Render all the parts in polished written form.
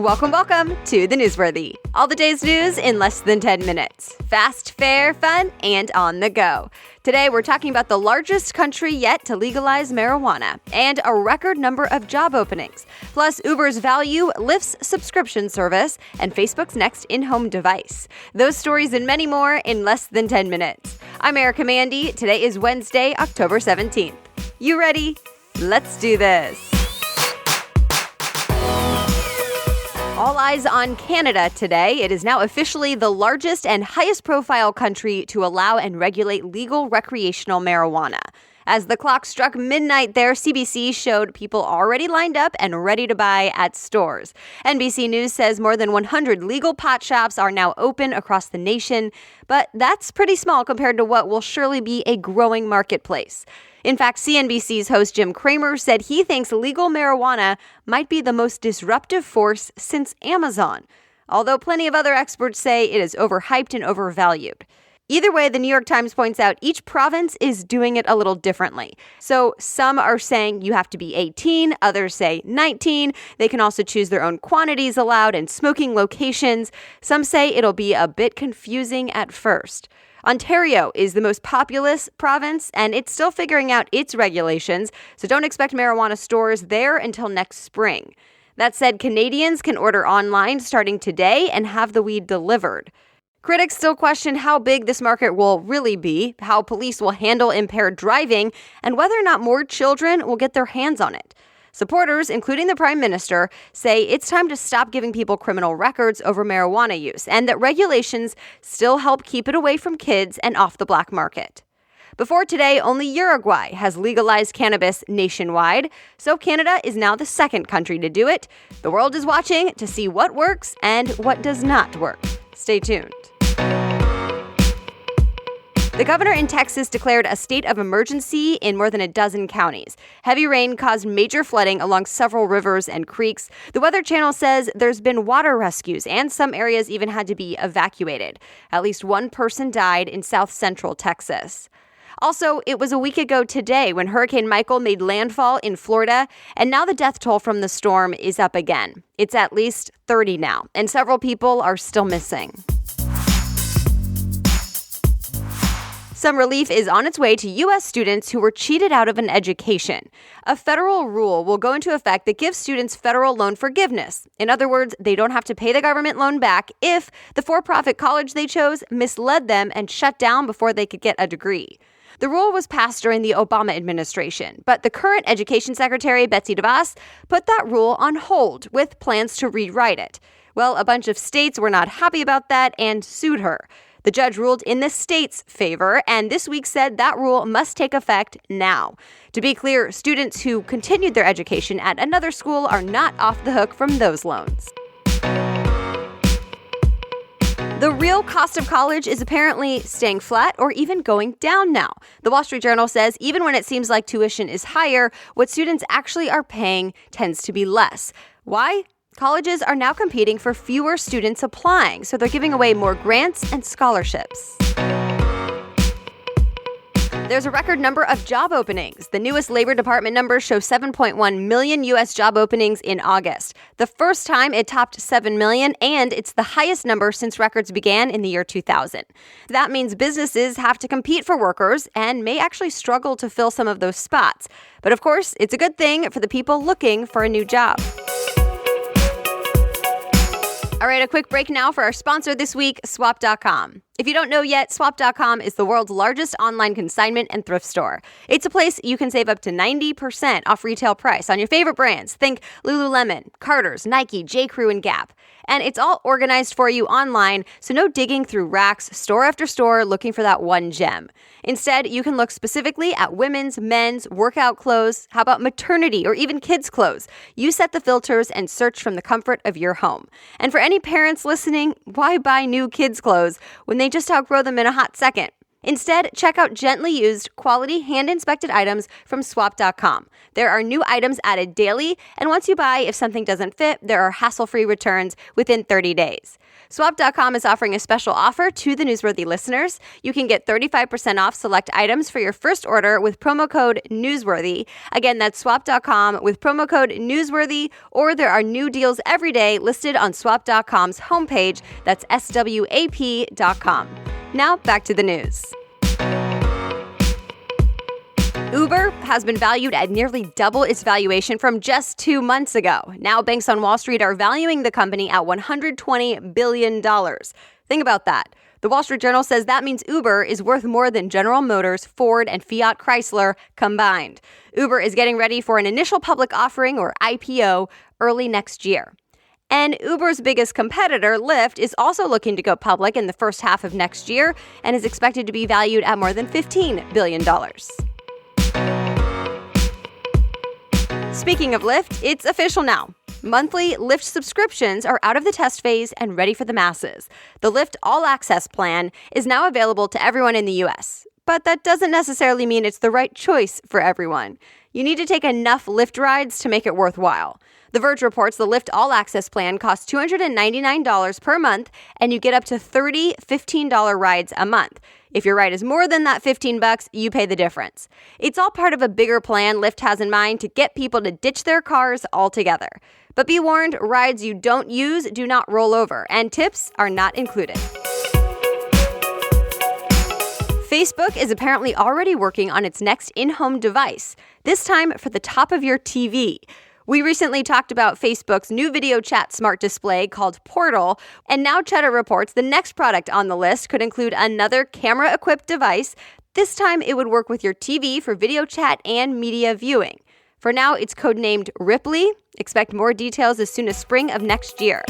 Welcome to the Newsworthy. All the day's news in less than 10 minutes. Fast, fair, fun, and on the go. Today, we're talking about the largest country yet to legalize marijuana and a record number of job openings, plus Uber's value, Lyft's subscription service, and Facebook's next in-home device. Those stories and many more in less than 10 minutes. I'm Erica Mandy. Today is Wednesday, October 17th. You ready? Let's do this. All eyes on Canada today. It is now officially the largest and highest profile country to allow and regulate legal recreational marijuana. As the clock struck midnight there, CBC showed people already lined up and ready to buy at stores. NBC News says more than 100 legal pot shops are now open across the nation, but that's pretty small compared to what will surely be a growing marketplace. In fact, CNBC's host Jim Cramer said he thinks legal marijuana might be the most disruptive force since Amazon, although plenty of other experts say it is overhyped and overvalued. Either way, the New York Times points out each province is doing it a little differently. So some are saying you have to be 18, others say 19. They can also choose their own quantities allowed and smoking locations. Some say it'll be a bit confusing at first. Ontario is the most populous province, and it's still figuring out its regulations, so don't expect marijuana stores there until next spring. That said, Canadians can order online starting today and have the weed delivered. Critics still question how big this market will really be, how police will handle impaired driving, and whether or not more children will get their hands on it. Supporters, including the Prime Minister, say it's time to stop giving people criminal records over marijuana use and that regulations still help keep it away from kids and off the black market. Before today, only Uruguay has legalized cannabis nationwide, so Canada is now the second country to do it. The world is watching to see what works and what does not work. Stay tuned. The governor in Texas declared a state of emergency in more than a dozen counties. Heavy rain caused major flooding along several rivers and creeks. The Weather Channel says there's been water rescues and some areas even had to be evacuated. At least one person died in south central Texas. Also, it was a week ago today when Hurricane Michael made landfall in Florida, and now the death toll from the storm is up again. It's at least 30 now, and several people are still missing. Some relief is on its way to U.S. students who were cheated out of an education. A federal rule will go into effect that gives students federal loan forgiveness. In other words, they don't have to pay the government loan back if the for-profit college they chose misled them and shut down before they could get a degree. The rule was passed during the Obama administration, but the current Education Secretary, Betsy DeVos, put that rule on hold with plans to rewrite it. Well, a bunch of states were not happy about that and sued her. The judge ruled in the state's favor, and this week said that rule must take effect now. To be clear, students who continued their education at another school are not off the hook from those loans. The real cost of college is apparently staying flat or even going down now. The Wall Street Journal says even when it seems like tuition is higher, what students actually are paying tends to be less. Why? Colleges are now competing for fewer students applying, so they're giving away more grants and scholarships. There's a record number of job openings. The newest Labor Department numbers show 7.1 million U.S. job openings in August. The first time it topped 7 million, and it's the highest number since records began in the year 2000. That means businesses have to compete for workers and may actually struggle to fill some of those spots. But of course, it's a good thing for the people looking for a new job. All right, a quick break now for our sponsor this week, Swap.com. If you don't know yet, Swap.com is the world's largest online consignment and thrift store. It's a place you can save up to 90% off retail price on your favorite brands. Think Lululemon, Carter's, Nike, J.Crew, and Gap. And it's all organized for you online, so no digging through racks, store after store, looking for that one gem. Instead, you can look specifically at women's, men's, workout clothes, how about maternity or even kids' clothes. You set the filters and search from the comfort of your home. And for any parents listening, why buy new kids' clothes when they just outgrow them in a hot second? Instead, check out gently used, quality, hand-inspected items from swap.com. There are new items added daily, and once you buy, if something doesn't fit, there are hassle-free returns within 30 days. Swap.com is offering a special offer to the Newsworthy listeners. You can get 35% off select items for your first order with promo code Newsworthy. Again, that's swap.com with promo code Newsworthy, or there are new deals every day listed on swap.com's homepage. That's swap.com. Now, back to the news. Uber has been valued at nearly double its valuation from just 2 months ago. Now, banks on Wall Street are valuing the company at $120 billion. Think about that. The Wall Street Journal says that means Uber is worth more than General Motors, Ford, and Fiat Chrysler combined. Uber is getting ready for an initial public offering, or IPO, early next year. And Uber's biggest competitor, Lyft, is also looking to go public in the first half of next year and is expected to be valued at more than $15 billion. Speaking of Lyft, it's official now. Monthly Lyft subscriptions are out of the test phase and ready for the masses. The Lyft All Access plan is now available to everyone in the U.S., but that doesn't necessarily mean it's the right choice for everyone. You need to take enough Lyft rides to make it worthwhile. The Verge reports the Lyft All Access plan costs $299 per month, and you get up to 30 $15 rides a month. If your ride is more than that $15, you pay the difference. It's all part of a bigger plan Lyft has in mind to get people to ditch their cars altogether. But be warned, rides you don't use do not roll over, and tips are not included. Facebook is apparently already working on its next in-home device, this time for the top of your TV. We recently talked about Facebook's new video chat smart display called Portal, and now Cheddar reports the next product on the list could include another camera-equipped device. This time it would work with your TV for video chat and media viewing. For now, it's codenamed Ripley. Expect more details as soon as spring of next year.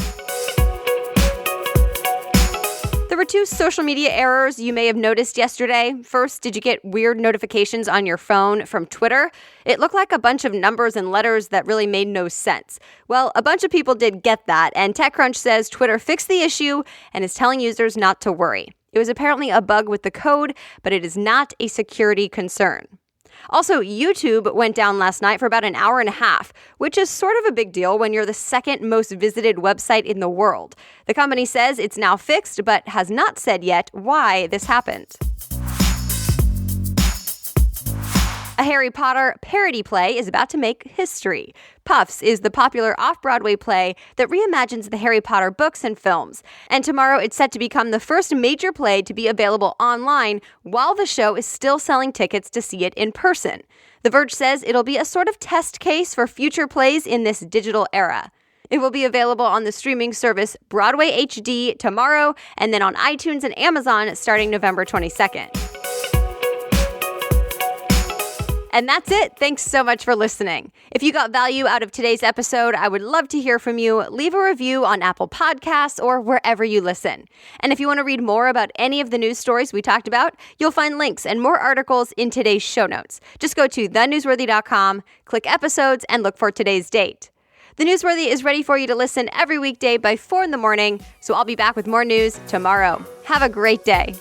There were 2 social media errors you may have noticed yesterday. First, did you get weird notifications on your phone from Twitter? It looked like a bunch of numbers and letters that really made no sense. Well, a bunch of people did get that, and TechCrunch says Twitter fixed the issue and is telling users not to worry. It was apparently a bug with the code, but it is not a security concern. Also, YouTube went down last night for about an hour and a half, which is sort of a big deal when you're the second most visited website in the world. The company says it's now fixed, but has not said yet why this happened. A Harry Potter parody play is about to make history. Puffs is the popular off-Broadway play that reimagines the Harry Potter books and films. And tomorrow it's set to become the first major play to be available online while the show is still selling tickets to see it in person. The Verge says it'll be a sort of test case for future plays in this digital era. It will be available on the streaming service Broadway HD tomorrow and then on iTunes and Amazon starting November 22nd. And that's it. Thanks so much for listening. If you got value out of today's episode, I would love to hear from you. Leave a review on Apple Podcasts or wherever you listen. And if you want to read more about any of the news stories we talked about, you'll find links and more articles in today's show notes. Just go to thenewsworthy.com, click episodes, and look for today's date. The Newsworthy is ready for you to listen every weekday by 4 in the morning, so I'll be back with more news tomorrow. Have a great day.